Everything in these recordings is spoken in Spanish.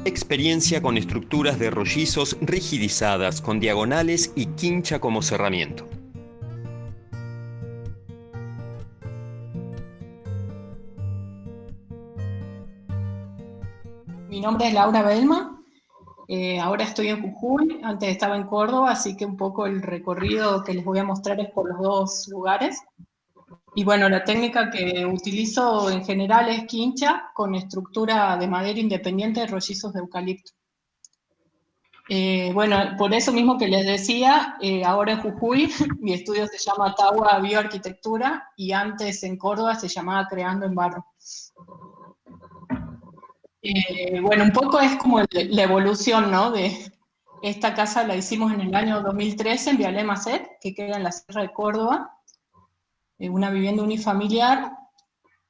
Experiencia con estructuras de rollizos rigidizadas con diagonales y quincha como cerramiento. Mi nombre es Laura Belma, ahora estoy en Jujuy, antes estaba en Córdoba, así que un poco el recorrido que les voy a mostrar es por los dos lugares. Y bueno, la técnica que utilizo en general es quincha con estructura de madera independiente de rollizos de eucalipto. Bueno, por eso mismo que les decía, ahora en Jujuy mi estudio se llama Tawa Bioarquitectura y antes en Córdoba se llamaba Creando en Barro. Bueno, un poco es como la evolución, ¿no? De esta casa la hicimos en el año 2013 en Vialé Macet, que queda en la Sierra de Córdoba, una vivienda unifamiliar.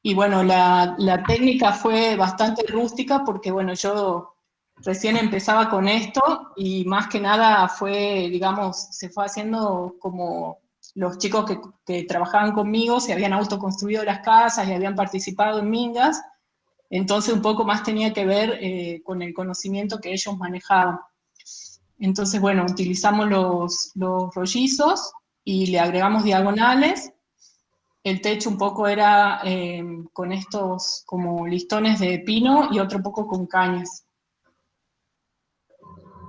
Y bueno, la técnica fue bastante rústica porque, bueno, yo recién empezaba con esto y más que nada fue, digamos, se fue haciendo como los chicos que trabajaban conmigo se habían autoconstruido las casas y habían participado en mingas, entonces un poco más tenía que ver con el conocimiento que ellos manejaban. Entonces, bueno, utilizamos los rollizos y le agregamos diagonales. El techo un poco era con estos como listones de pino y otro poco con cañas.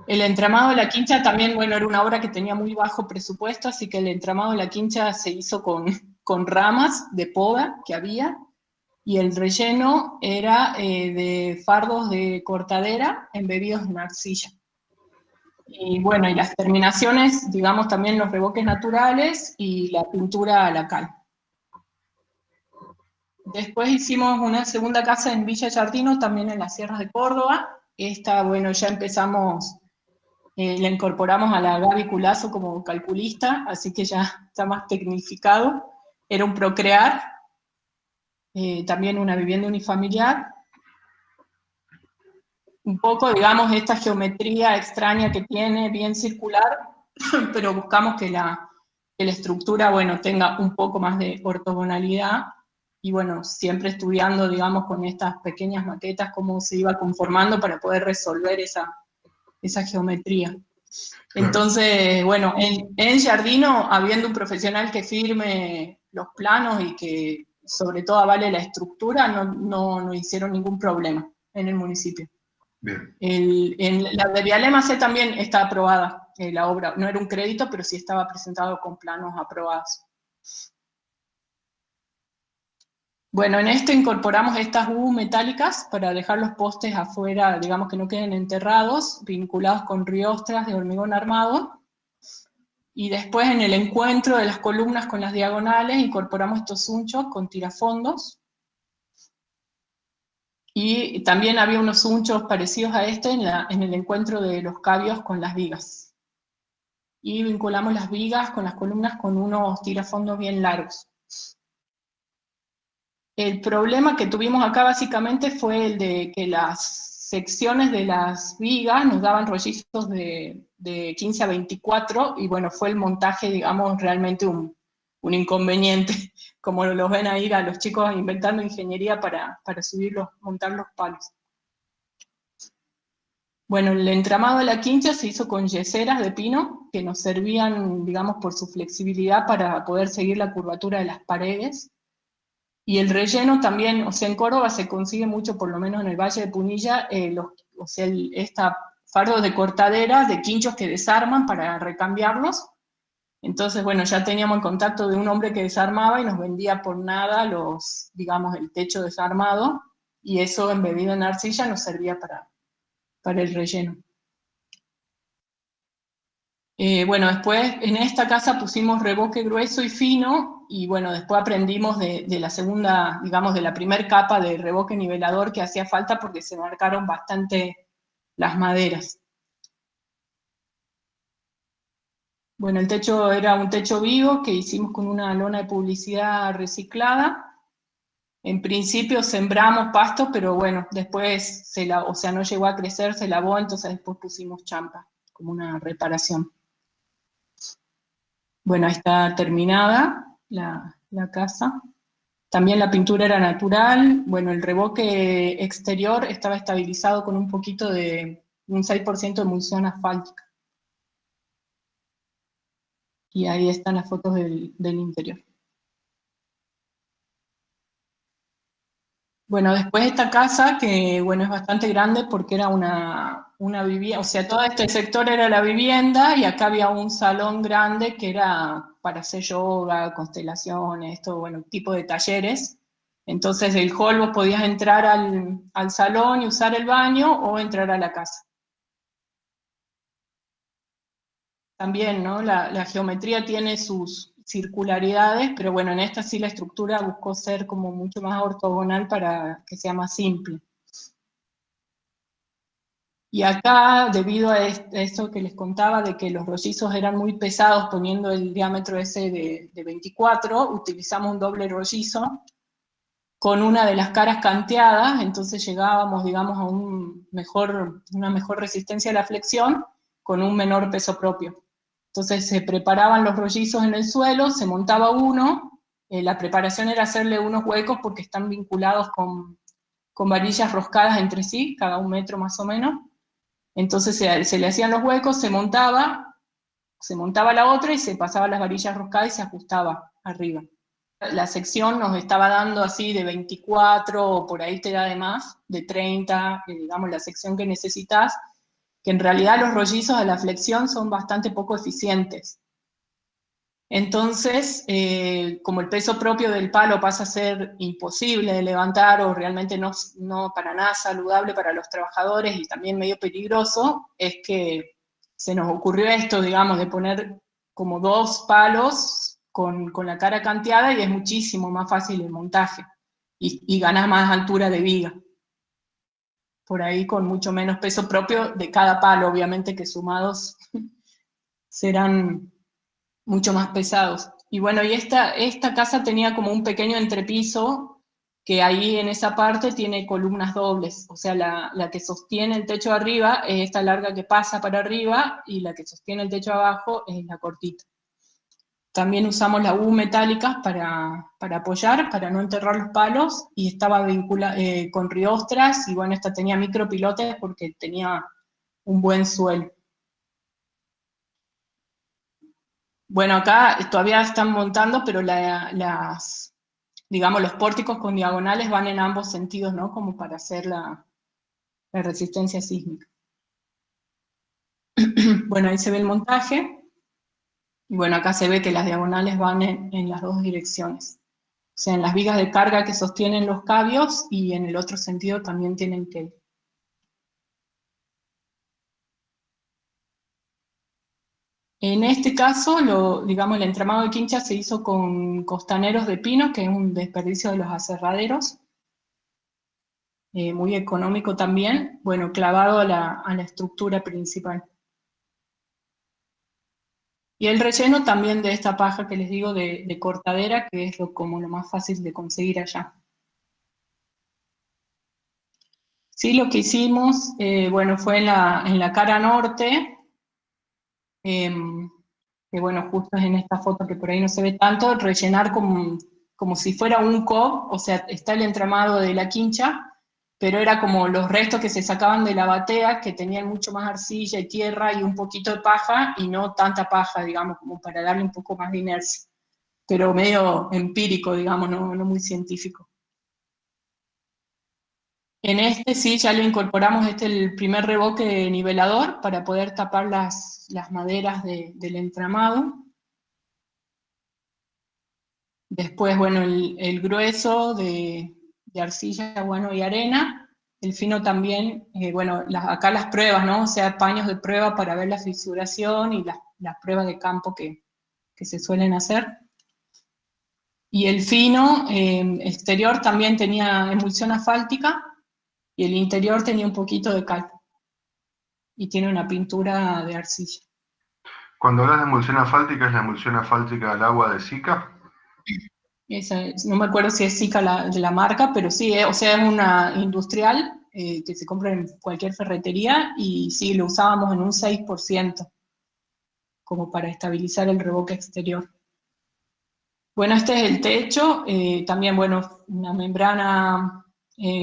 El entramado de la quincha también, bueno, era una obra que tenía muy bajo presupuesto, así que el entramado de la quincha se hizo con ramas de poda que había, y el relleno era de fardos de cortadera embebidos en arcilla. Y bueno, y las terminaciones, digamos, también los revoques naturales y la pintura a la cal. Después hicimos una segunda casa en Villa Yardino, también en las sierras de Córdoba. Esta, bueno, ya empezamos, la incorporamos a la Gaby Culazo como calculista, así que ya está más tecnificado. Era un procrear, también una vivienda unifamiliar. Un poco, digamos, esta geometría extraña que tiene, bien circular, pero buscamos que la estructura, bueno, tenga un poco más de ortogonalidad, y bueno, siempre estudiando, digamos, con estas pequeñas maquetas cómo se iba conformando para poder resolver esa geometría. Entonces, bueno, en Giardino, habiendo un profesional que firme los planos y que sobre todo avale la estructura, no hicieron ningún problema en el municipio. Bien. En la de Vialema C también está aprobada la obra, no era un crédito, pero sí estaba presentado con planos aprobados. Bueno, en esto incorporamos estas U metálicas para dejar los postes afuera, digamos que no queden enterrados, vinculados con riostras de hormigón armado. Y después en el encuentro de las columnas con las diagonales incorporamos estos unchos con tirafondos. Y también había unos unchos parecidos a este en el encuentro de los cabios con las vigas. Y vinculamos las vigas con las columnas con unos tirafondos bien largos. El problema que tuvimos acá básicamente fue el de que las secciones de las vigas nos daban rollizos de 15 a 24, y bueno, fue el montaje, digamos, realmente un inconveniente, como los ven ahí a los chicos inventando ingeniería para montar los palos. Bueno, el entramado de la quincha se hizo con yeseras de pino, que nos servían, digamos, por su flexibilidad para poder seguir la curvatura de las paredes. Y el relleno también, o sea, en Córdoba se consigue mucho, por lo menos en el Valle de Punilla, o sea, fardos de cortadera, de quinchos que desarman para recambiarlos. Entonces, bueno, ya teníamos el contacto de un hombre que desarmaba y nos vendía por nada digamos, el techo desarmado, y eso embebido en arcilla nos servía para el relleno. Bueno, después en esta casa pusimos revoque grueso y fino, y bueno, después aprendimos de la segunda, digamos, de la primera capa de revoque nivelador que hacía falta porque se marcaron bastante las maderas. Bueno, el techo era un techo vivo que hicimos con una lona de publicidad reciclada. En principio sembramos pasto, pero bueno, después o sea, no llegó a crecer, se lavó, entonces después pusimos champa como una reparación. Bueno, ahí está terminada la casa. También la pintura era natural. Bueno, el revoque exterior estaba estabilizado con un poquito de un 6% de emulsión asfáltica. Y ahí están las fotos del interior. Bueno, después esta casa, que bueno, es bastante grande porque era una vivienda, o sea, todo este sector era la vivienda y acá había un salón grande que era para hacer yoga, constelaciones, todo, bueno, tipo de talleres. Entonces el hall vos podías entrar al salón y usar el baño o entrar a la casa. También, ¿no? La geometría tiene sus circularidades, pero bueno, en esta sí la estructura buscó ser como mucho más ortogonal para que sea más simple. Y acá, debido a esto que les contaba, de que los rollizos eran muy pesados, poniendo el diámetro ese de 24, utilizamos un doble rollizo con una de las caras canteadas, entonces llegábamos, digamos, a una mejor resistencia a la flexión con un menor peso propio. Entonces se preparaban los rollizos en el suelo, se montaba uno, la preparación era hacerle unos huecos porque están vinculados con varillas roscadas entre sí, cada 1 metro más o menos. Entonces se le hacían los huecos, se montaba la otra y se pasaba las varillas roscadas y se ajustaba arriba. La sección nos estaba dando así de 24, o por ahí te da de más, de 30, digamos la sección que necesitas, que en realidad los rollizos de la flexión son bastante poco eficientes. Entonces, como el peso propio del palo pasa a ser imposible de levantar o realmente no para nada saludable para los trabajadores y también medio peligroso, es que se nos ocurrió esto, digamos, de poner como 2 palos con la cara canteada y es muchísimo más fácil el montaje y ganas más altura de viga. Por ahí con mucho menos peso propio de cada palo, obviamente que sumados serán mucho más pesados. Y bueno, y esta casa tenía como un pequeño entrepiso que ahí en esa parte tiene columnas dobles, o sea, la que sostiene el techo arriba es esta larga que pasa para arriba y la que sostiene el techo abajo es la cortita. También usamos la U metálicas para apoyar, para no enterrar los palos, y estaba vinculada con riostras, y bueno, esta tenía micropilotes porque tenía un buen suelo. Bueno, acá todavía están montando, pero digamos, los pórticos con diagonales van en ambos sentidos, ¿no? Como para hacer la resistencia sísmica. Bueno, ahí se ve el montaje. Y bueno, acá se ve que las diagonales van en las 2 direcciones. O sea, en las vigas de carga que sostienen los cabios y en el otro sentido también tienen que ir. En este caso, digamos, el entramado de quincha se hizo con costaneros de pino, que es un desperdicio de los aserraderos, muy económico también, bueno, clavado a la estructura principal. Y el relleno también de esta paja que les digo de cortadera, que es como lo más fácil de conseguir allá. Sí, lo que hicimos, bueno, fue en la cara norte, que bueno, justo es en esta foto que por ahí no se ve tanto, rellenar como si fuera un cob, o sea, está el entramado de la quincha, pero era como los restos que se sacaban de la batea, que tenían mucho más arcilla y tierra y un poquito de paja, y no tanta paja, digamos, como para darle un poco más de inercia, pero medio empírico, digamos, no muy científico. En este sí, ya le incorporamos el primer revoque nivelador para poder tapar las maderas del entramado. Después, bueno, el grueso de arcilla, bueno, y arena. El fino también, bueno, acá las pruebas, ¿no? O sea, paños de prueba para ver la fisuración y las pruebas de campo que se suelen hacer. Y el fino exterior también tenía emulsión asfáltica y el interior tenía un poquito de cal. Y tiene una pintura de arcilla. Cuando hablas de emulsión asfáltica, ¿es la emulsión asfáltica al agua de Sika? No me acuerdo si es Sika de la marca, pero sí, o sea, es una industrial que se compra en cualquier ferretería y sí, lo usábamos en un 6% como para estabilizar el revoque exterior. Bueno, este es el techo, también, bueno, una membrana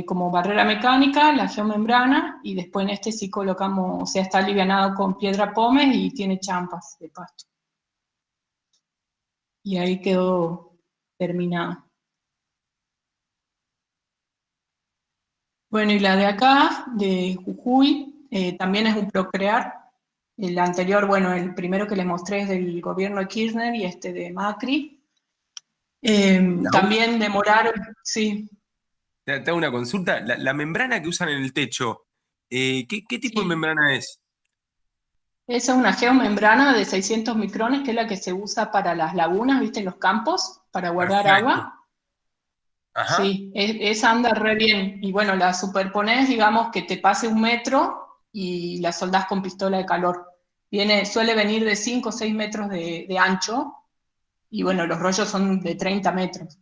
como barrera mecánica, la geomembrana, y después en este sí colocamos, o sea, está alivianado con piedra pómez y tiene champas de pasto. Y ahí quedó terminado. Bueno, y la de acá, de Jujuy, también es un Procrear. El anterior, bueno, el primero que les mostré es del gobierno de Kirchner y este de Macri. También demoraron, sí, Te hago una consulta. La membrana que usan en el techo, ¿qué tipo de sí. membrana es? Esa es una geomembrana de 600 micrones, que es la que se usa para las lagunas, ¿viste? En los campos, para guardar Perfecto. agua. Ajá. Sí, esa anda re bien. Y bueno, la superponés, digamos, que te pase 1 metro y la soldás con pistola de calor. Suele venir de 5 o 6 metros de ancho, y bueno, los rollos son de 30 metros.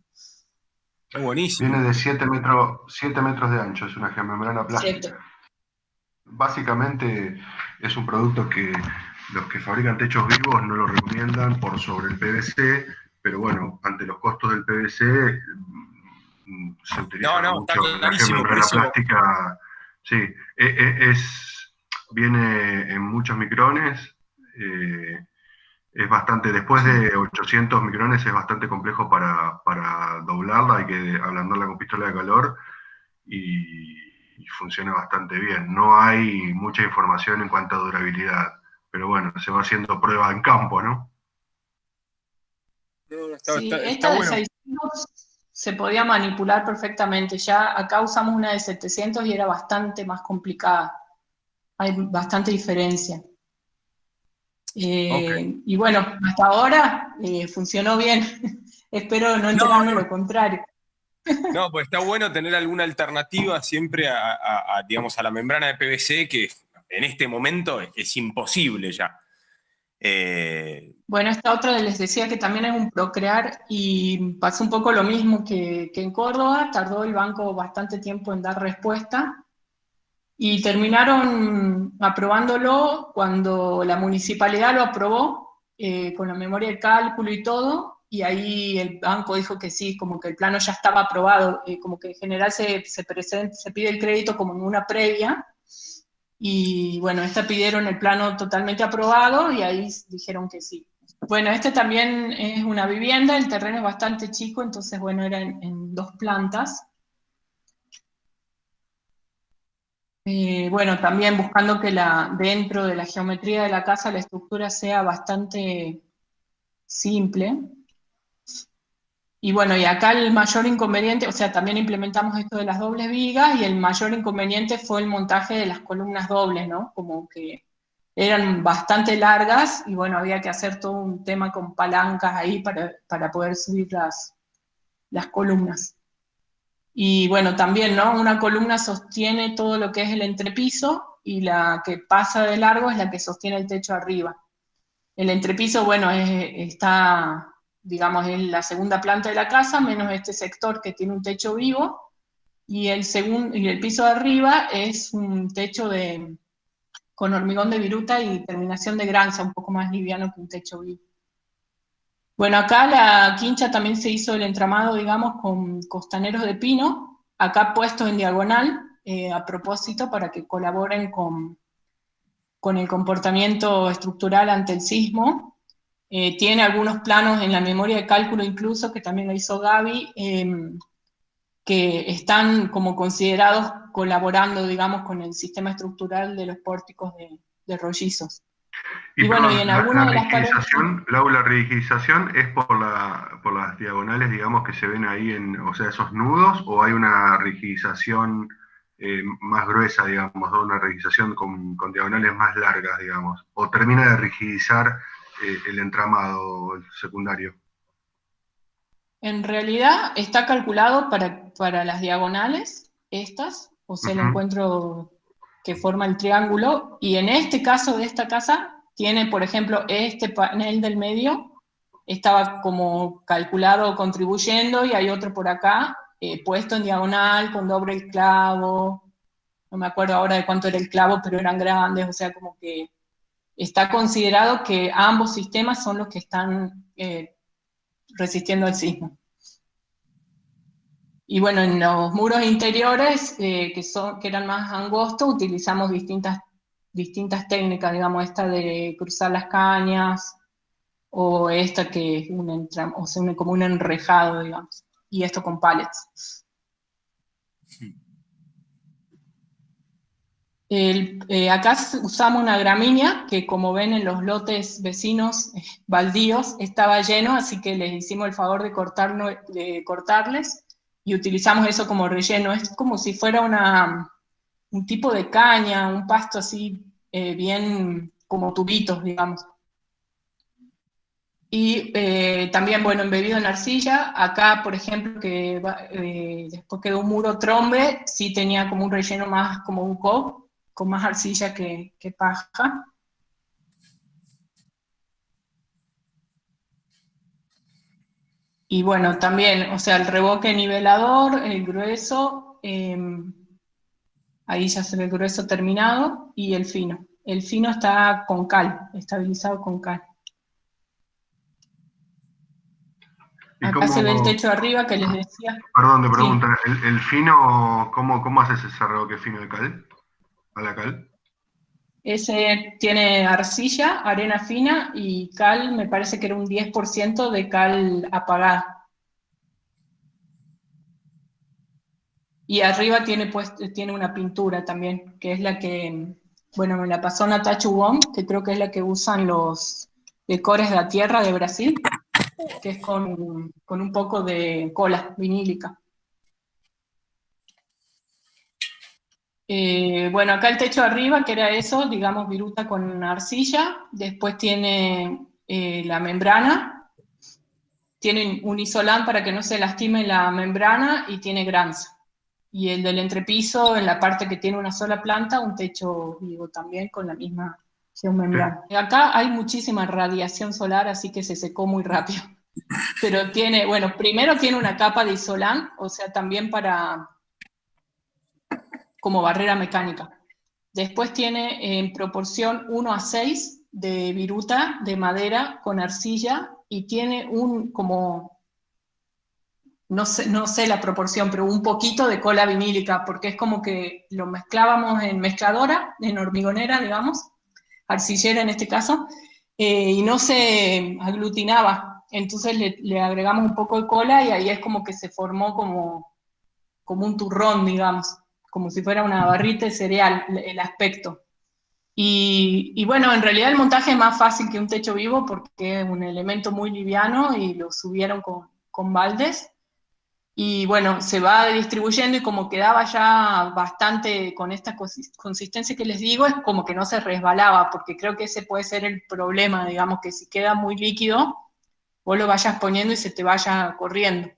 Está buenísimo. Viene de 7 metros de ancho, es una geomembrana plástica. ¿Cierto? Básicamente es un producto que los que fabrican techos vivos no lo recomiendan por sobre el PVC, pero bueno, ante los costos del PVC se utiliza No, está mucho la clarísimo, por geomembrana eso. plástica. Sí, viene en muchos micrones. Es bastante, después de 800 micrones es bastante complejo para doblarla, hay que ablandarla con pistola de calor y funciona bastante bien. No hay mucha información en cuanto a durabilidad, pero bueno, se va haciendo prueba en campo, ¿no? No, Sí, está esta de bueno. 600 se podía manipular perfectamente. Ya acá usamos una de 700 y era bastante más complicada. Hay bastante diferencia. Ok. Y bueno, hasta ahora funcionó bien. Espero no No, enterarme no, lo contrario. no, pues está bueno tener alguna alternativa siempre digamos, a la membrana de PVC, que en este momento es imposible ya. Bueno, esta otra les decía que también es un Procrear y pasó un poco lo mismo que en Córdoba. Tardó el banco bastante tiempo en dar respuesta. Y terminaron aprobándolo cuando la municipalidad lo aprobó, con la memoria de cálculo y todo, y ahí el banco dijo que sí, como que el plano ya estaba aprobado, como que en general se pide el crédito como en una previa, y bueno, esta pidieron el plano totalmente aprobado y ahí dijeron que sí. Bueno, este también es una vivienda, el terreno es bastante chico, entonces bueno, era en 2 plantas. Bueno, también buscando que dentro de la geometría de la casa la estructura sea bastante simple. Y bueno, y acá el mayor inconveniente, o sea, también implementamos esto de las dobles vigas y el mayor inconveniente fue el montaje de las columnas dobles, ¿no? Como que eran bastante largas y bueno, había que hacer todo un tema con palancas ahí para poder subir las columnas. Y bueno, también, ¿no? Una columna sostiene todo lo que es el entrepiso y la que pasa de largo es la que sostiene el techo arriba. El entrepiso, bueno, está, digamos, en la segunda planta de la casa, menos este sector que tiene un techo vivo, y el piso de arriba es un techo con hormigón de viruta y terminación de granza, un poco más liviano que un techo vivo. Bueno, acá la quincha también se hizo el entramado, digamos, con costaneros de pino, acá puestos en diagonal, a propósito, para que colaboren con el comportamiento estructural ante el sismo. Tiene algunos planos en la memoria de cálculo incluso, que también lo hizo Gaby, que están como considerados colaborando, digamos, con el sistema estructural de los pórticos de rollizos. Y Y bueno, y perdón, en la algunas de las paredes... rigidización, Lau, la rigidización es por las diagonales, digamos, que se ven ahí o sea, esos nudos, o hay una rigidización más gruesa, digamos, o una rigidización con diagonales más largas, digamos, o termina de rigidizar el entramado secundario. En realidad está calculado para las diagonales, estas, o sea, el Ujú. encuentro que forma el triángulo, y en este caso de esta casa, tiene, por ejemplo, este panel del medio, estaba como calculado contribuyendo, y hay otro por acá, puesto en diagonal, con doble clavo, no me acuerdo ahora de cuánto era el clavo, pero eran grandes, o sea, como que está considerado que ambos sistemas son los que están resistiendo al sismo. Y bueno, en los muros interiores, que eran más angostos, utilizamos distintas técnicas, digamos, esta de cruzar las cañas, o esta que es se une como un enrejado, digamos, y esto con pallets. Acá usamos una gramínea que, como ven en los lotes vecinos baldíos, estaba lleno, así que les hicimos el favor de cortarles y utilizamos eso como relleno. Es como si fuera un tipo de caña, un pasto así, bien como tubitos, digamos. Y también, bueno, embebido en arcilla. Acá, por ejemplo, que después quedó un muro trombe, sí tenía como un relleno más como un cob, con más arcilla que paja. Y bueno, también, o sea, el revoque nivelador, el grueso, ahí ya se ve el grueso terminado, y el fino. El fino está con cal, estabilizado con cal. ¿Y Acá se ve el cómo, techo de arriba que les decía. perdón, de Sí. pregunta, el fino, cómo haces ese revoque fino de cal? ¿A la cal? Ese tiene arcilla, arena fina y cal, me parece que era un 10% de cal apagada. Y arriba tiene una pintura también, que es la que, bueno, me la pasó Natachu Wong, que creo que es la que usan los decores de la tierra de Brasil, que es con un poco de cola vinílica. Bueno, acá el techo de arriba, que era eso, digamos, viruta con arcilla, después tiene la membrana, tiene un isolán para que no se lastime la membrana y tiene granza. Y el del entrepiso, en la parte que tiene una sola planta, un techo vivo también con la misma geomembrana. Acá hay muchísima radiación solar, así que se secó muy rápido. Pero tiene, bueno, primero tiene una capa de isolán, o sea, también como barrera mecánica. Después tiene en proporción 1:6 de viruta de madera con arcilla y tiene no sé la proporción, pero un poquito de cola vinílica, porque es como que lo mezclábamos en mezcladora, en hormigonera, digamos, arcillera en este caso, y no se aglutinaba. Entonces le agregamos un poco de cola y ahí es como que se formó como un turrón, digamos, como si fuera una barrita de cereal, el aspecto. Y bueno, en realidad el montaje es más fácil que un techo vivo porque es un elemento muy liviano y lo subieron con baldes. Y bueno, se va distribuyendo y como quedaba ya bastante con esta consistencia que les digo, es como que no se resbalaba, porque creo que ese puede ser el problema, digamos, que si queda muy líquido, vos lo vayas poniendo y se te vaya corriendo.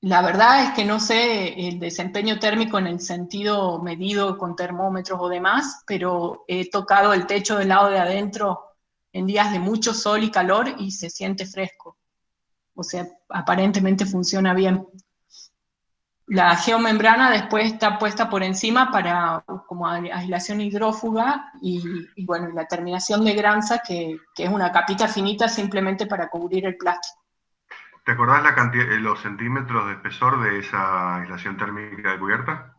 La verdad es que no sé el desempeño térmico en el sentido medido con termómetros o demás, pero he tocado el techo del lado de adentro en días de mucho sol y calor y se siente fresco. O sea, aparentemente funciona bien. La geomembrana después está puesta por encima para como aislación hidrófuga y bueno, la terminación de granza, que es una capita finita simplemente para cubrir el plástico. ¿Te acordás la cantidad, los centímetros de espesor de esa aislación térmica de cubierta?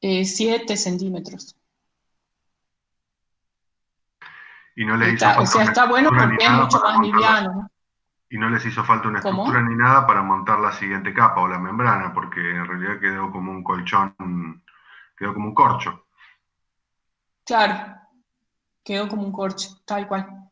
7 centímetros. Y no les hizo O falta sea, una está bueno estructura ni porque es nada mucho para más montarla. liviano, ¿no? Y no les hizo falta una estructura ¿Cómo? ni nada para montar la siguiente capa o la membrana, porque en realidad quedó como un colchón, quedó como un corcho. Claro, quedó como un corcho, tal cual.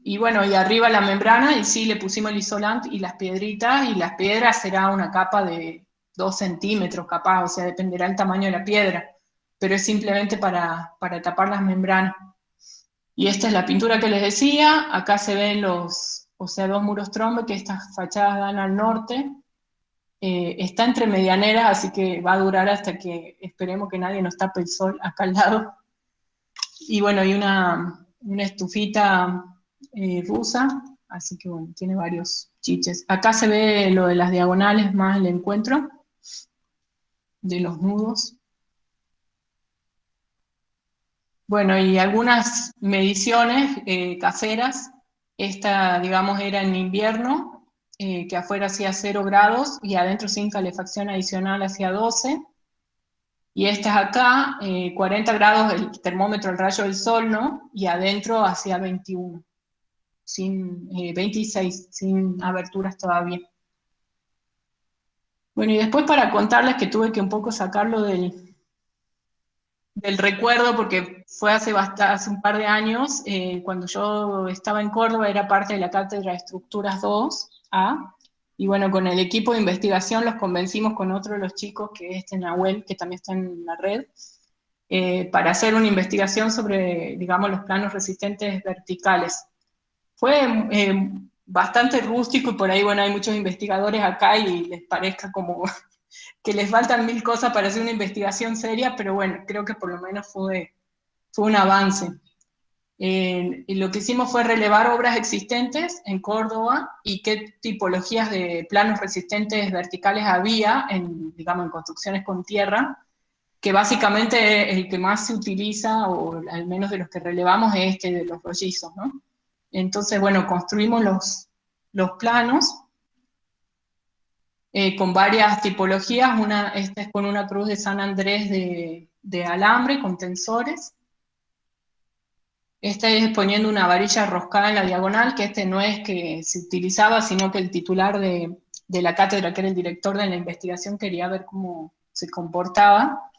Y bueno, y arriba la membrana, y sí le pusimos el isolante y las piedritas, y las piedras será una capa de 2 centímetros capaz, o sea, dependerá el tamaño de la piedra, pero es simplemente para tapar las membranas. Y esta es la pintura que les decía, acá se ven o sea, 2 muros trombe, que estas fachadas dan al norte, está entre medianeras, así que va a durar hasta que esperemos que nadie nos tape el sol acá al lado. Y bueno, hay una estufita rusa, así que bueno, tiene varios chiches. Acá se ve lo de las diagonales más el encuentro de los nudos. Bueno, y algunas mediciones caseras. Esta, digamos, era en invierno, que afuera hacía 0 grados y adentro sin calefacción adicional hacía 12. Y esta es acá, 40 grados el termómetro al rayo del sol, ¿no? Y adentro hacía 21, 26, sin aberturas todavía. Bueno, y después para contarles que tuve que un poco sacarlo del recuerdo, porque fue hace un par de años, cuando yo estaba en Córdoba, era parte de la cátedra de Estructuras 2A, y bueno, con el equipo de investigación los convencimos con otro de los chicos, que es Nahuel, que también está en la red, para hacer una investigación sobre, digamos, los planos resistentes verticales. Fue bastante rústico, y por ahí, bueno, hay muchos investigadores acá y les parezca como que les faltan 1000 cosas para hacer una investigación seria, pero bueno, creo que por lo menos fue un avance. Y lo que hicimos fue relevar obras existentes en Córdoba y qué tipologías de planos resistentes verticales había digamos, en construcciones con tierra, que básicamente el que más se utiliza, o al menos de los que relevamos, es este de los rollizos, ¿no? Entonces, bueno, construimos los planos con varias tipologías. Esta es con una cruz de San Andrés de alambre con tensores. Esta es poniendo una varilla roscada en la diagonal, que este no es que se utilizaba, sino que el titular de la cátedra, que era el director de la investigación, quería ver cómo se comportaba.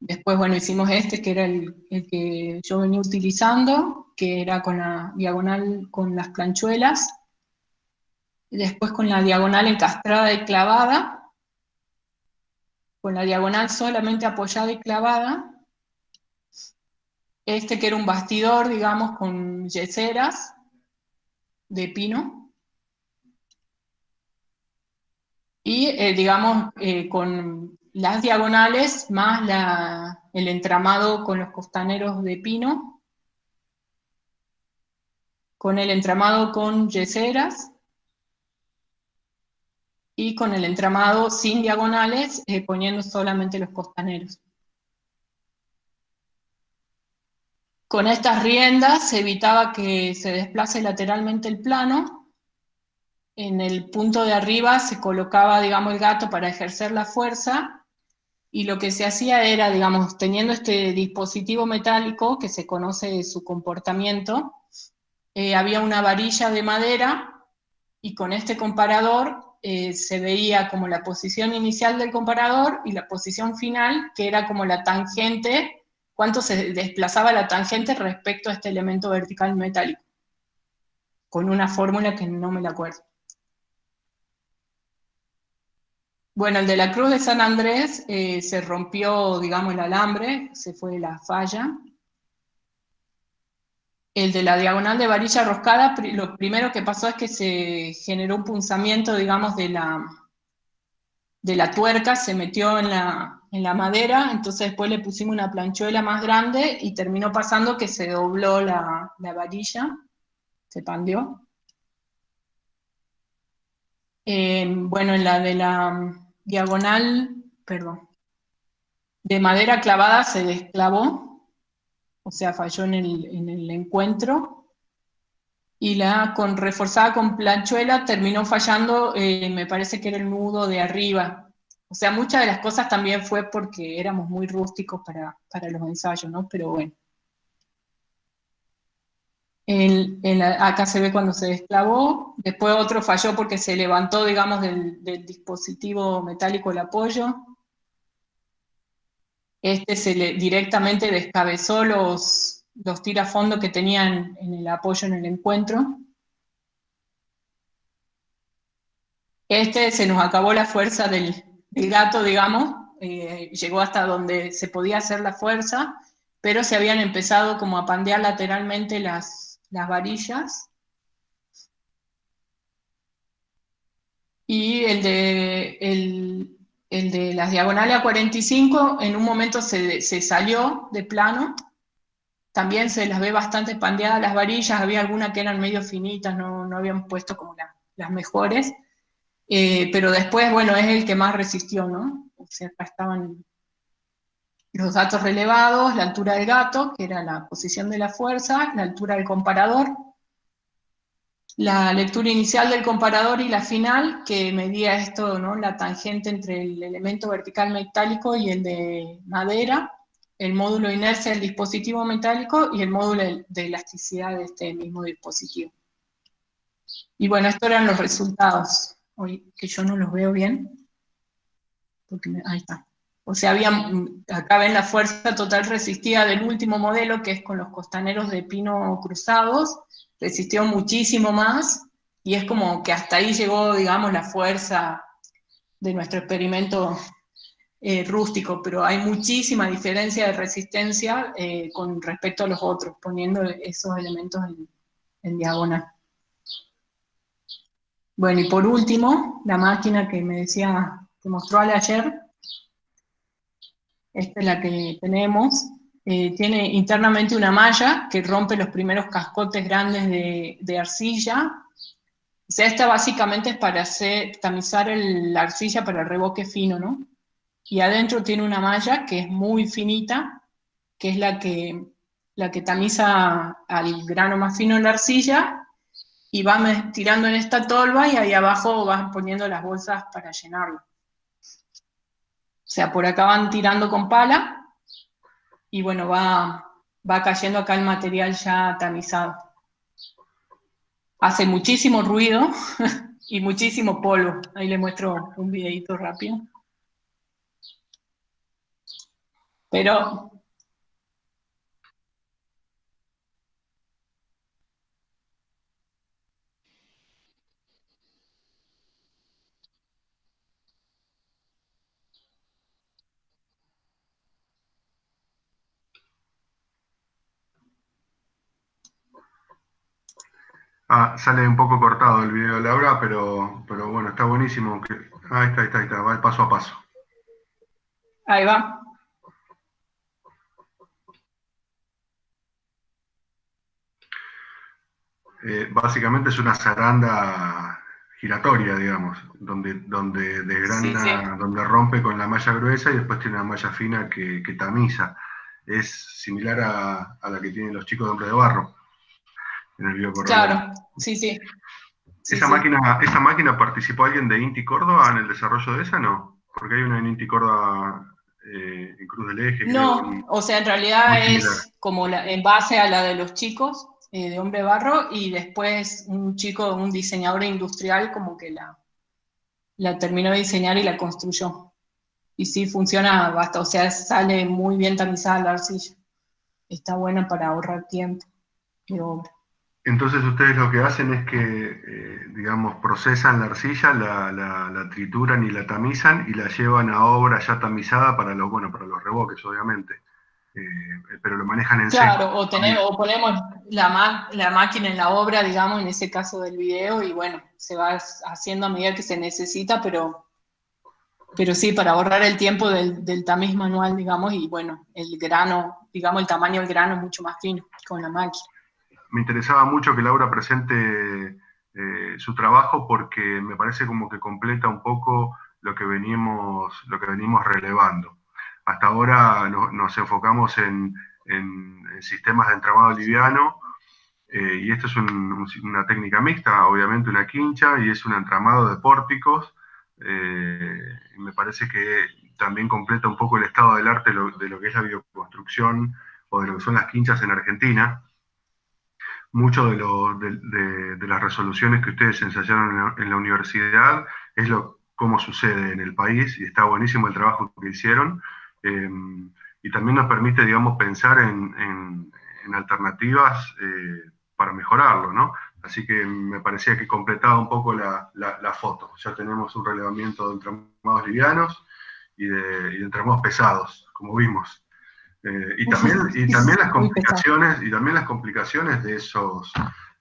Después, bueno, hicimos este, que era el que yo venía utilizando, que era con la diagonal con las planchuelas. Y después con la diagonal encastrada y clavada, con la diagonal solamente apoyada y clavada. Este que era un bastidor, digamos, con yeseras de pino. Y, digamos, con las diagonales más el entramado con los costaneros de pino, con el entramado con yeseras, y con el entramado sin diagonales, poniendo solamente los costaneros. Con estas riendas se evitaba que se desplace lateralmente el plano. En el punto de arriba se colocaba, digamos, el gato para ejercer la fuerza, y lo que se hacía era, digamos, teniendo este dispositivo metálico que se conoce su comportamiento, había una varilla de madera, y con este comparador se veía como la posición inicial del comparador y la posición final, que era como la tangente, cuánto se desplazaba la tangente respecto a este elemento vertical metálico, con una fórmula que no me la acuerdo. Bueno, el de la Cruz de San Andrés se rompió, digamos, el alambre, se fue la falla. El de la diagonal de varilla roscada, lo primero que pasó es que se generó un punzamiento, digamos, de la tuerca, se metió en la madera, entonces después le pusimos una planchuela más grande y terminó pasando que se dobló la varilla, se pandeó. Bueno, en la de la diagonal, perdón, de madera clavada se desclavó, o sea, falló en el encuentro. Y la reforzada con planchuela terminó fallando, me parece que era el nudo de arriba. O sea, muchas de las cosas también fue porque éramos muy rústicos para los ensayos, ¿no? Pero bueno. Acá se ve cuando se desclavó. Después otro falló porque se levantó, digamos, del dispositivo metálico el apoyo. Este directamente descabezó los tirafondos que tenían en el apoyo en el encuentro. Se nos acabó la fuerza del gato, digamos, llegó hasta donde se podía hacer la fuerza, pero se habían empezado como a pandear lateralmente las varillas. Y el de las diagonales a 45 en un momento se salió de plano. También se las ve bastante pandeadas las varillas, había algunas que eran medio finitas, no habían puesto como las mejores. Pero después, bueno, es el que más resistió, ¿no? O sea, acá estaban los datos relevados, la altura del gato, que era la posición de la fuerza, la altura del comparador, la lectura inicial del comparador y la final, que medía esto, ¿no? La tangente entre el elemento vertical metálico y el de madera, el módulo de inercia del dispositivo metálico y el módulo de elasticidad de este mismo dispositivo. Y bueno, estos eran los resultados. Hoy que yo no los veo bien, porque ahí está. O sea, acá ven la fuerza total resistida del último modelo, que es con los costaneros de pino cruzados, resistió muchísimo más, y es como que hasta ahí llegó, digamos, la fuerza de nuestro experimento rústico, pero hay muchísima diferencia de resistencia con respecto a los otros, poniendo esos elementos en diagonal. Bueno, y por último, la máquina que me decía, que mostró Ale ayer, esta es la que tenemos, tiene internamente una malla que rompe los primeros cascotes grandes de arcilla. O sea, esta básicamente es para tamizar la arcilla para el revoque fino, ¿no? Y adentro tiene una malla que es muy finita, que es la que tamiza al grano más fino en la arcilla, y va tirando en esta tolva y ahí abajo van poniendo las bolsas para llenarlo. O sea, por acá van tirando con pala y bueno, va cayendo acá el material ya tamizado. Hace muchísimo ruido y muchísimo polvo. Ahí le muestro un videito rápido. Pero Sale un poco cortado el video de Laura, pero bueno, está buenísimo. Ahí está, va el paso a paso. ahí va. Básicamente es una zaranda giratoria, digamos, donde desgrana, Sí. donde rompe con la malla gruesa y después tiene una malla fina que tamiza. Es similar a la que tienen los chicos de Hombre de Barro en el video Corralón. Claro, sí. ¿Esa máquina participó alguien de Inti Córdoba en el desarrollo de esa? No, porque hay una en Inti Córdoba en Cruz del Eje, creo. No, o sea, en realidad es como en base a la de los chicos de Hombre Barro, y después un diseñador industrial como que la terminó de diseñar y la construyó. Y sí, funciona bastante, o sea, sale muy bien tamizada la arcilla. Está buena para ahorrar tiempo de obra. Entonces ustedes lo que hacen es que, digamos, procesan la arcilla, la trituran y la tamizan y la llevan a obra ya tamizada para los revoques, obviamente. Pero lo manejan en seco. Claro, o ponemos la máquina en la obra, digamos, en ese caso del video, y bueno, se va haciendo a medida que se necesita, pero sí, para ahorrar el tiempo del tamiz manual, digamos, y bueno, el grano, digamos, el tamaño del grano es mucho más fino con la máquina. Me interesaba mucho que Laura presente su trabajo porque me parece como que completa un poco lo que venimos relevando. Hasta ahora nos enfocamos en sistemas de entramado liviano, y esto es una técnica mixta, obviamente una quincha, y es un entramado de pórticos. Me parece que también completa un poco el estado del arte de lo que es la bioconstrucción o de lo que son las quinchas en Argentina. Mucho de las resoluciones que ustedes ensayaron en la universidad es cómo sucede en el país, y está buenísimo el trabajo que hicieron, y también nos permite, digamos, pensar en alternativas para mejorarlo, ¿no? Así que me parecía que completaba un poco la foto. Ya tenemos un relevamiento de entramados livianos y de entramados pesados, como vimos. Y también las complicaciones de esos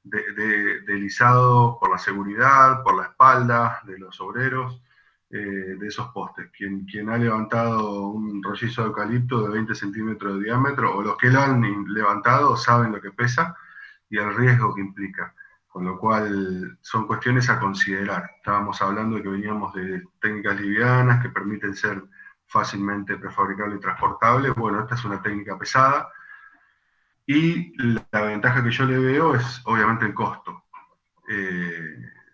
de lisado por la seguridad, por la espalda de los obreros, de esos postes. Quien ha levantado un rollizo de eucalipto de 20 centímetros de diámetro, o los que lo han levantado, saben lo que pesa y el riesgo que implica. Con lo cual son cuestiones a considerar. Estábamos hablando de que veníamos de técnicas livianas que permiten ser fácilmente prefabricable y transportable. Bueno, esta es una técnica pesada, y la ventaja que yo le veo es obviamente el costo.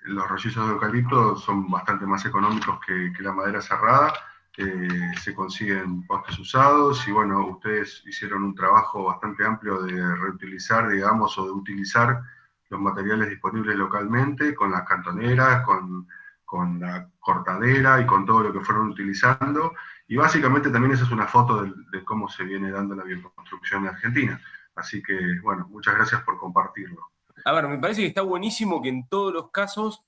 Los rollizos de eucalipto son bastante más económicos que la madera cerrada, se consiguen postes usados, y bueno, ustedes hicieron un trabajo bastante amplio de reutilizar, digamos, o de utilizar los materiales disponibles localmente, con las cantoneras, con la cortadera y con todo lo que fueron utilizando, y básicamente también esa es una foto de cómo se viene dando la bioconstrucción en Argentina. Así que, bueno, muchas gracias por compartirlo. A ver, me parece que está buenísimo que en todos los casos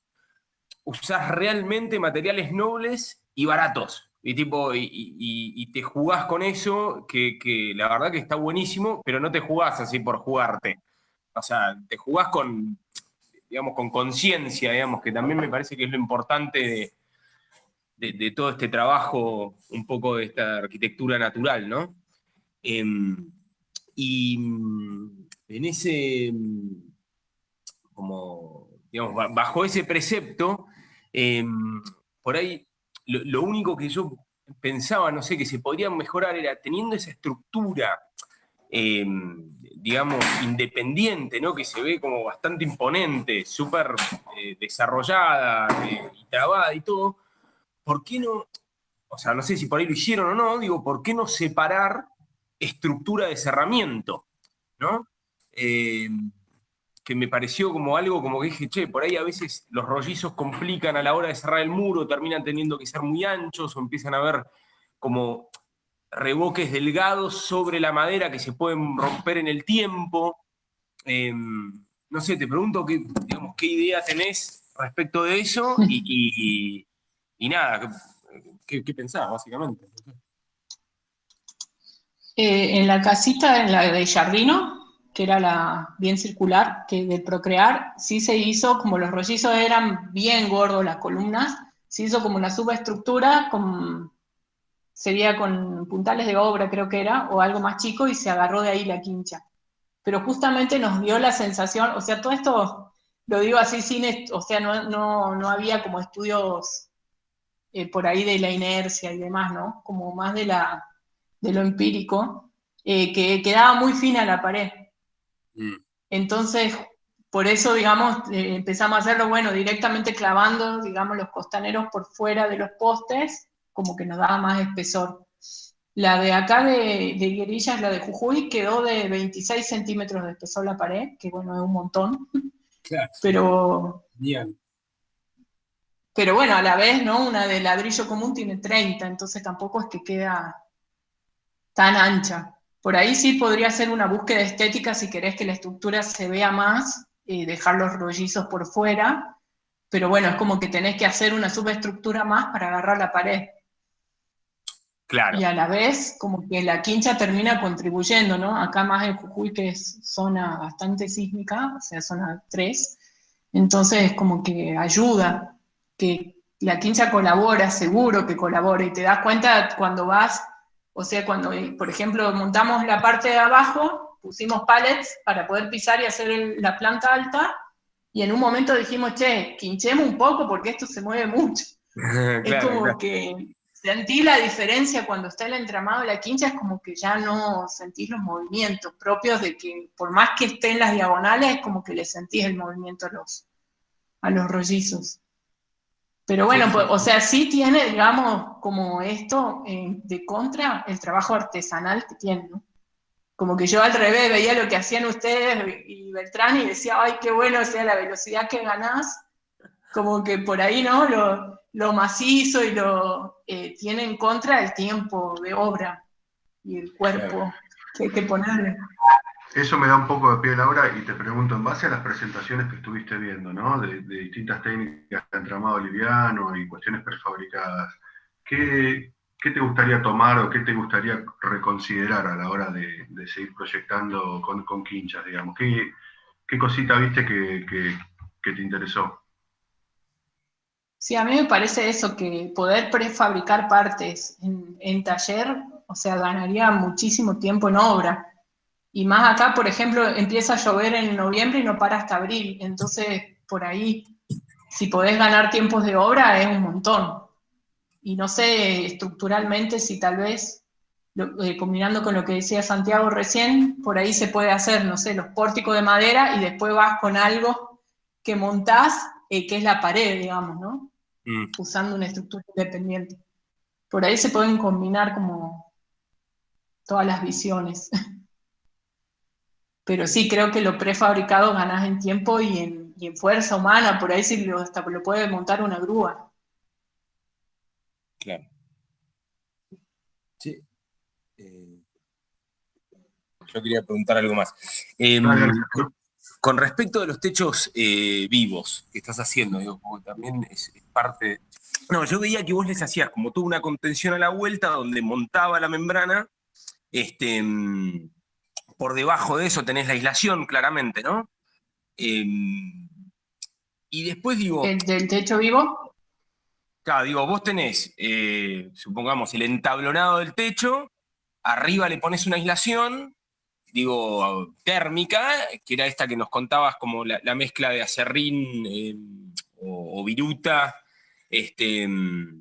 usás realmente materiales nobles y baratos. Y te jugás con eso, que la verdad que está buenísimo, pero no te jugás así por jugarte. O sea, te jugás con, digamos, con conciencia, digamos, que también me parece que es lo importante de todo este trabajo, un poco de esta arquitectura natural, ¿no? Y en ese, como, digamos, bajo ese precepto, por ahí lo único que yo pensaba, no sé, que se podría mejorar era teniendo esa estructura, digamos, independiente, ¿no? Que se ve como bastante imponente, súper desarrollada y trabada y todo. ¿Por qué no? O sea, no sé si por ahí lo hicieron o no, digo, ¿por qué no separar estructura de cerramiento? ¿No? Que me pareció como algo como que dije, che, por ahí a veces los rollizos complican a la hora de cerrar el muro, terminan teniendo que ser muy anchos o empiezan a haber como revoques delgados sobre la madera que se pueden romper en el tiempo. No sé, te pregunto digamos, qué idea tenés respecto de eso y nada, ¿qué pensás básicamente? En la casita, en la de Jardino, que era la bien circular, que de Procrear, sí se hizo, como los rollizos eran bien gordos las columnas, se hizo como una subestructura, sería con puntales de obra creo que era, o algo más chico, y se agarró de ahí la quincha. Pero justamente nos dio la sensación, o sea, todo esto lo digo así o sea, no había como estudios por ahí de la inercia y demás, ¿no? Como más de lo empírico, que quedaba muy fina la pared. Entonces, por eso, digamos, empezamos a hacerlo, bueno, directamente clavando, digamos, los costaneros por fuera de los postes, como que nos daba más espesor. La de acá de Guerillas, la de Jujuy, quedó de 26 centímetros de espesor la pared, que bueno, es un montón. Claro. Pero, Bien. pero bueno, a la vez, ¿no? Una de ladrillo común tiene 30, entonces tampoco es que queda tan ancha. Por ahí sí podría ser una búsqueda estética si querés que la estructura se vea más, dejar los rollizos por fuera, pero bueno, es como que tenés que hacer una subestructura más para agarrar la pared. Claro. Y a la vez, como que la quincha termina contribuyendo, ¿no? Acá más en Jujuy, que es zona bastante sísmica, o sea, zona 3, entonces como que ayuda, que la quincha colabora, seguro que colabora, y te das cuenta cuando vas, o sea, cuando, por ejemplo, montamos la parte de abajo, pusimos pallets para poder pisar y hacer la planta alta, y en un momento dijimos, che, quinchemos un poco porque esto se mueve mucho. Claro, Es como claro. que sentí la diferencia cuando está el entramado de la quincha, es como que ya no sentís los movimientos propios de que, por más que estén las diagonales, es como que le sentís el movimiento a los rollizos. Pero bueno, Sí, pues, sí. o sea, sí tiene, digamos, como esto de contra el trabajo artesanal que tiene, ¿no? Como que yo al revés veía lo que hacían ustedes y Beltrán y decía, ay, qué bueno, o sea, la velocidad que ganás, como que por ahí, ¿no? Lo macizo y lo tiene en contra el tiempo de obra y el cuerpo que hay que ponerle. Eso me da un poco de piel ahora, y te pregunto, en base a las presentaciones que estuviste viendo, ¿no? De distintas técnicas de entramado liviano y cuestiones prefabricadas, ¿qué te gustaría tomar o qué te gustaría reconsiderar a la hora de seguir proyectando con quinchas, digamos? ¿Qué cosita viste que te interesó? Sí, a mí me parece eso, que poder prefabricar partes en taller, o sea, ganaría muchísimo tiempo en obra. Y más acá, por ejemplo, empieza a llover en noviembre y no para hasta abril. Entonces, por ahí, si podés ganar tiempos de obra, es un montón. y no sé estructuralmente si tal vez, combinando con lo que decía Santiago recién, por ahí se puede hacer, no sé, los pórticos de madera y después vas con algo que montás, que es la pared, digamos, ¿no? Usando una estructura independiente. Por ahí se pueden combinar como todas las visiones. Pero sí, creo que lo prefabricado ganás en tiempo y en fuerza humana, por ahí sí hasta lo puede montar una grúa. Claro. Sí. Yo quería preguntar algo más. Con respecto a los techos vivos que estás haciendo, digo, como también es parte... No, yo veía que vos les hacías como toda una contención a la vuelta donde montaba la membrana. Por debajo de eso tenés la aislación, claramente, ¿no? Y después digo... ¿Del techo vivo? Claro, digo, vos tenés, supongamos, el entablonado del techo, arriba le pones una aislación, digo, térmica, que era esta que nos contabas como la mezcla de acerrín o viruta.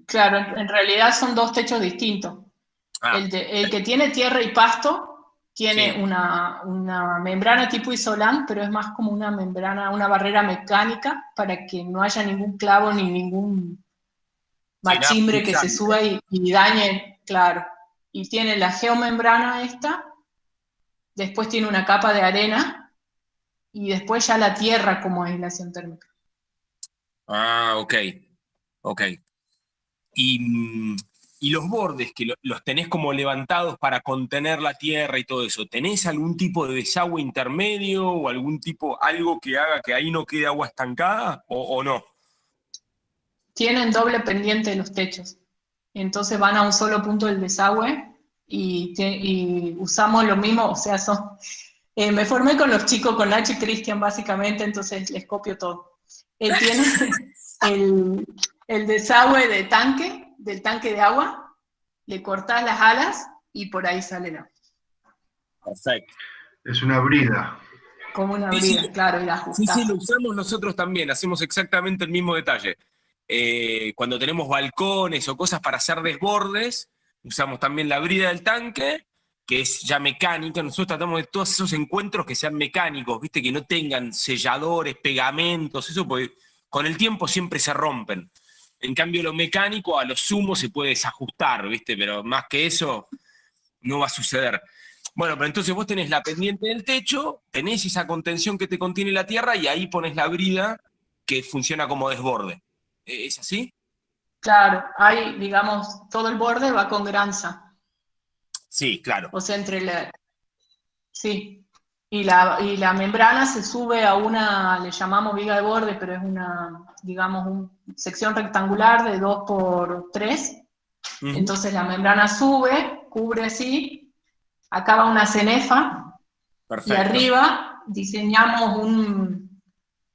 Claro, en realidad son dos techos distintos. El que tiene tierra y pasto tiene sí. una membrana tipo isolán, pero es más como una membrana, una barrera mecánica para que no haya ningún clavo ni ningún machimbre que se suba y dañe, claro. Y tiene la geomembrana esta, después tiene una capa de arena y después ya la tierra como aislación térmica. Ah, ok. Y los bordes que los tenés como levantados para contener la tierra y todo eso, ¿tenés algún tipo de desagüe intermedio o algo que haga que ahí no quede agua estancada o no? Tienen doble pendiente los techos, entonces van a un solo punto del desagüe y usamos lo mismo, o sea, me formé con los chicos, con Nacho y Cristian básicamente, entonces les copio todo. Tienen el desagüe del tanque de agua, le cortás las alas y por ahí sale el agua. Perfecto. Es una brida. Como una brida, claro, y la ajustás. Sí, lo usamos nosotros también, hacemos exactamente el mismo detalle. Cuando tenemos balcones o cosas para hacer desbordes, usamos también la brida del tanque, que es ya mecánica. Nosotros tratamos de todos esos encuentros que sean mecánicos, ¿viste? Que no tengan selladores, pegamentos, eso, porque con el tiempo siempre se rompen. En cambio, lo mecánico a lo sumo se puede desajustar, ¿viste? Pero más que eso no va a suceder. Bueno, pero entonces vos tenés la pendiente del techo, tenés esa contención que te contiene la tierra y ahí pones la brida que funciona como desborde. ¿Es así? Claro, hay, digamos, todo el borde va con granza. Sí, claro. O sea, sí. Y la membrana se sube a una, le llamamos viga de borde, pero es una, digamos, una sección rectangular de 2 por 3. Entonces la membrana sube, cubre así, acaba una cenefa. Perfecto. Y arriba diseñamos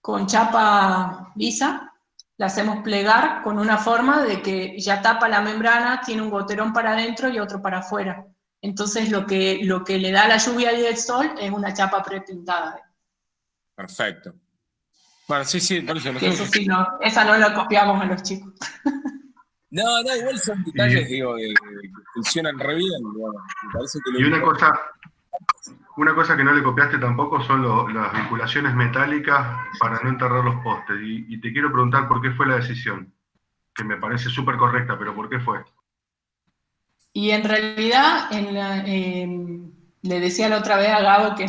con chapa lisa, la hacemos plegar con una forma de que ya tapa la membrana, tiene un goterón para adentro y otro para afuera. Entonces lo que le da la lluvia y el sol es una chapa prepintada. Perfecto. Bueno, sí, por eso nosotros... Eso sí, esa no la copiamos a los chicos. No, igual son detalles, digo, que funcionan re bien. Digamos. Me parece que y una cosa que no le copiaste tampoco son las vinculaciones metálicas para no enterrar los postes. Y te quiero preguntar por qué fue la decisión, que me parece súper correcta, pero ¿por qué fue? Y en realidad, le decía la otra vez a Gabo que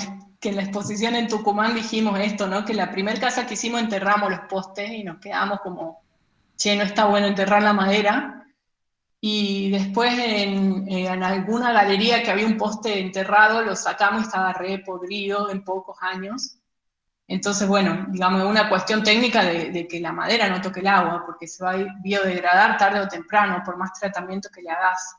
en la exposición en Tucumán dijimos esto, ¿no? Que la primera casa que hicimos enterramos los postes y nos quedamos como, che, no está bueno enterrar la madera. Y después en alguna galería que había un poste enterrado, lo sacamos y estaba re podrido en pocos años. Entonces, bueno, digamos, es una cuestión técnica de que la madera no toque el agua, porque se va a biodegradar tarde o temprano, por más tratamiento que le hagas.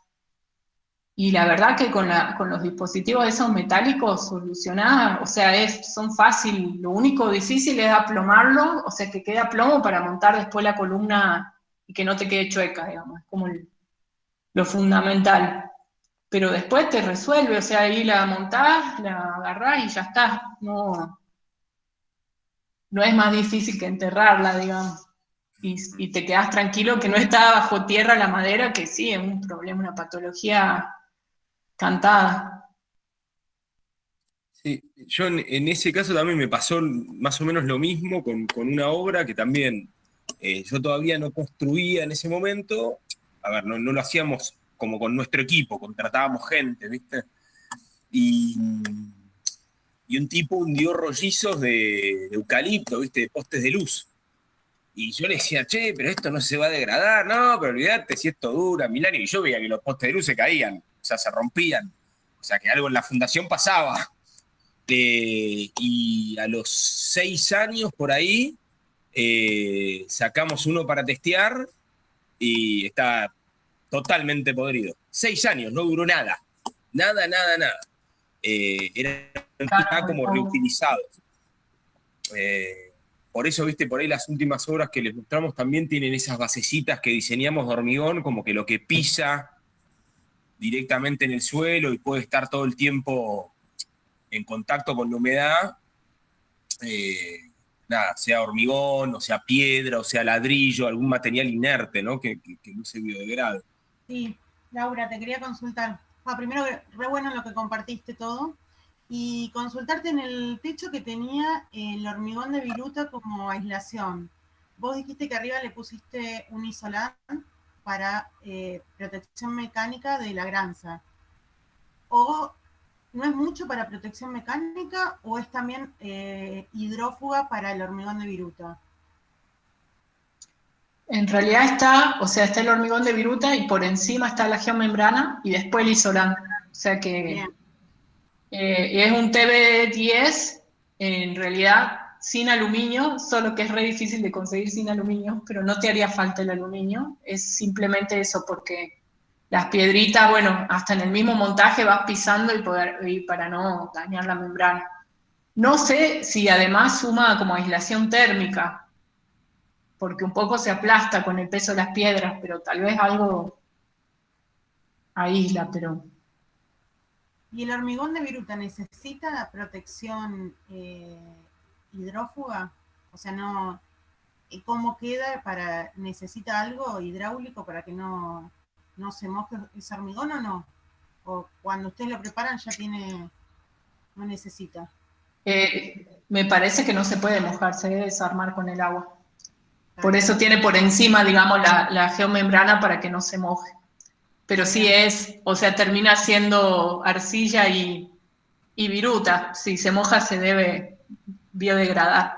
Y la verdad que con los dispositivos esos metálicos solucionados, o sea, son fáciles. Lo único difícil es aplomarlo, o sea, que quede a plomo para montar después la columna y que no te quede chueca, digamos, es como lo fundamental. Pero después te resuelve, o sea, ahí la montás, la agarrás y ya está. No es más difícil que enterrarla, digamos. y te quedás tranquilo que no está bajo tierra la madera, que sí, es un problema, una patología cantada. Sí, yo en ese caso también me pasó más o menos lo mismo con una obra que también yo todavía no construía en ese momento. A ver, no lo hacíamos como con nuestro equipo, contratábamos gente, ¿viste? Y, y un tipo hundió rollizos de eucalipto, ¿viste? De postes de luz. Y yo le decía, che, pero esto no se va a degradar, no, pero olvídate si esto dura 1000 años. Y yo veía que los postes de luz se caían, o sea, se rompían. O sea, que algo en la fundación pasaba. Y a los 6 años por ahí sacamos uno para testear y está totalmente podrido. 6 años, no duró nada. Nada, nada, nada. Eran Claro, como reutilizados. Por eso, viste, por ahí las últimas obras que les mostramos también tienen esas basecitas que diseñamos de hormigón, como que lo que pisa directamente en el suelo y puede estar todo el tiempo en contacto con la humedad, nada, sea hormigón, o sea piedra, o sea ladrillo, algún material inerte, ¿no? Que no se biodegrade. Sí, Laura, te quería consultar. Primero, re bueno lo que compartiste todo. Y consultarte en el techo que tenía el hormigón de viruta como aislación. Vos dijiste que arriba le pusiste un isolante para protección mecánica de la granza. ¿O no es mucho para protección mecánica o es también hidrófuga para el hormigón de viruta? En realidad está el hormigón de viruta y por encima está la geomembrana y después el isolante. O sea que es un TB10, en realidad sin aluminio, solo que es re difícil de conseguir sin aluminio, pero no te haría falta el aluminio, es simplemente eso, porque las piedritas, bueno, hasta en el mismo montaje vas pisando y para no dañar la membrana. No sé si además suma como aislación térmica, porque un poco se aplasta con el peso de las piedras, pero tal vez algo aísla, pero... ¿Y el hormigón de viruta necesita protección hidrófuga? O sea, no, ¿cómo queda? ¿Necesita algo hidráulico para que no se moje ese hormigón o no? ¿O cuando ustedes lo preparan ya no necesita? Me parece que no se puede mojar, se debe desarmar con el agua. Por eso tiene por encima, digamos, la geomembrana para que no se moje. Pero sí termina siendo arcilla y viruta. Si se moja se debe biodegradar.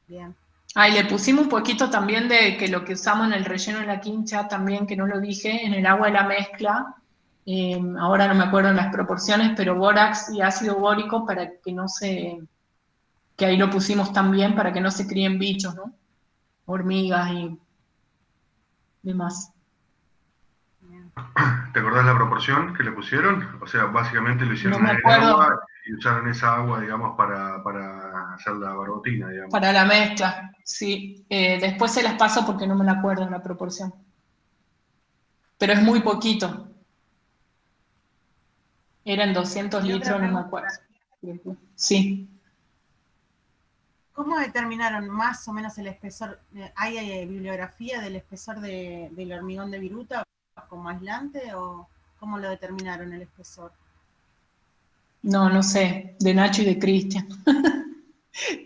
Bien. Y le pusimos un poquito también de que lo que usamos en el relleno de la quincha también, que no lo dije, en el agua de la mezcla, ahora no me acuerdo en las proporciones, pero bórax y ácido bórico para que que ahí lo pusimos también para que no se críen bichos, ¿no? Hormigas y demás. ¿Te acordás la proporción que le pusieron? O sea, básicamente lo hicieron No me en acuerdo. agua y usaron esa agua, digamos, para hacer la barbotina, digamos. Para la mezcla, sí. Después se las paso porque no me la acuerdo la proporción. Pero es muy poquito. Eran 200 litros, no me acuerdo. Sí. ¿Cómo determinaron más o menos el espesor? ¿Hay bibliografía del espesor del hormigón de viruta como aislante o cómo lo determinaron el espesor? No sé, de Nacho y de Cristian.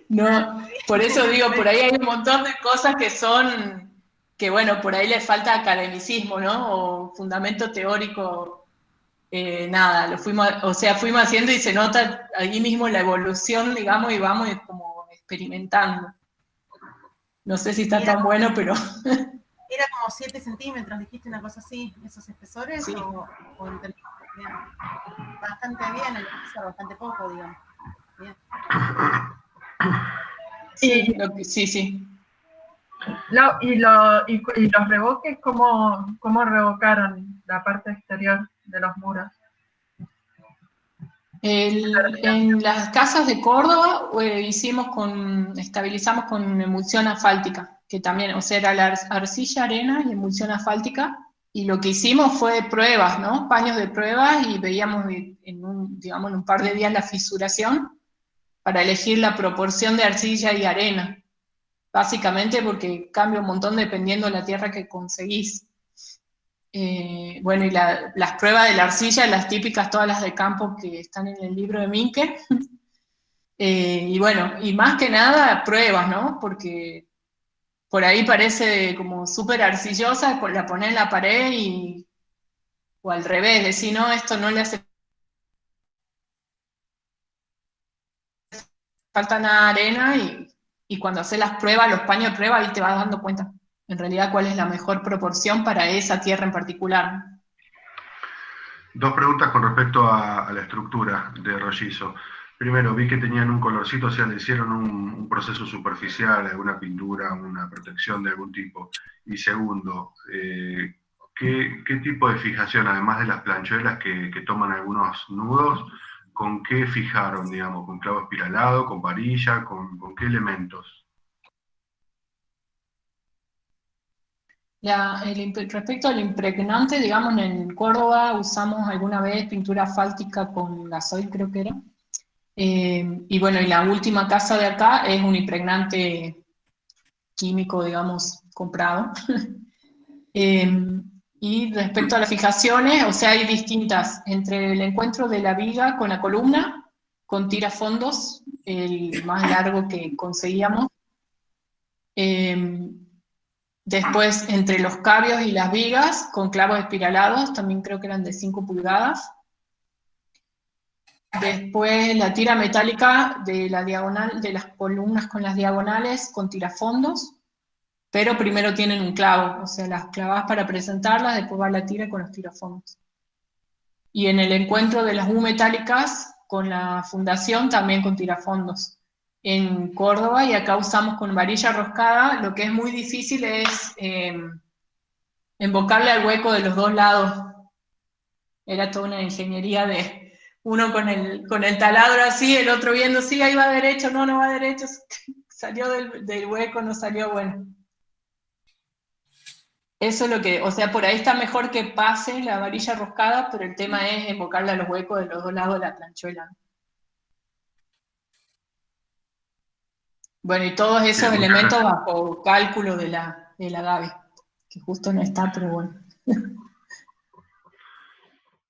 No, por eso digo, por ahí hay un montón de cosas que bueno, por ahí le falta academicismo, ¿no? O fundamento teórico, nada, fuimos haciendo y se nota ahí mismo la evolución, digamos, y vamos como experimentando. No sé si está tan bueno, pero... ¿Era como 7 centímetros, dijiste una cosa así, esos espesores? Sí. ¿O entendí? Bien. Bastante bien el espesor, bastante poco, digamos. Bien. Sí. ¿Y los revoques, cómo revocaron la parte exterior de los muros? En las casas de Córdoba estabilizamos con emulsión asfáltica, que también, o sea, era la arcilla, arena y emulsión asfáltica, y lo que hicimos fue pruebas, ¿no? Paños de pruebas, y veíamos en un par de días la fisuración para elegir la proporción de arcilla y arena, básicamente porque cambia un montón dependiendo de la tierra que conseguís. Bueno, y las pruebas de la arcilla, las típicas, todas las de campo que están en el libro de Minke. Y bueno, y más que nada pruebas, ¿no? Porque por ahí parece como súper arcillosa, la ponés en la pared o al revés, decís, no, esto no le hace falta nada de arena y cuando haces las pruebas, los paños de prueba, ahí te vas dando cuenta en realidad cuál es la mejor proporción para esa tierra en particular. Dos preguntas con respecto a la estructura de rollizo. Primero, vi que tenían un colorcito, o sea, le hicieron un proceso superficial, alguna pintura, una protección de algún tipo. Y segundo, ¿qué tipo de fijación, además de las planchuelas que toman algunos nudos, con qué fijaron, digamos? ¿Con clavo espiralado, con varilla, con qué elementos? Respecto al impregnante, digamos, en Córdoba usamos alguna vez pintura asfáltica con gasoil, creo que era. Y bueno, y la última casa de acá es un impregnante químico, digamos, comprado. Y respecto a las fijaciones, o sea, hay distintas, entre el encuentro de la viga con la columna, con tirafondos, el más largo que conseguíamos. Después, entre los cabios y las vigas, con clavos espiralados, también creo que eran de 5 pulgadas. Después, la tira metálica de la diagonal, de las columnas con las diagonales, con tirafondos, pero primero tienen un clavo, o sea, las clavas para presentarlas, después va la tira con los tirafondos. Y en el encuentro de las U metálicas, con la fundación, también con tirafondos. En Córdoba, y acá usamos con varilla roscada, lo que es muy difícil es embocarle al hueco de los dos lados. Era toda una ingeniería de uno con el taladro así, el otro viendo, sí, ahí va derecho, no, no va derecho, salió del hueco, no salió bueno. Eso es lo que, o sea, por ahí está mejor que pase la varilla roscada, pero el tema es embocarle a los huecos de los dos lados de la planchuela. Bueno, y todos esos elementos bajo cálculo de la Gaby, que justo no está, pero bueno.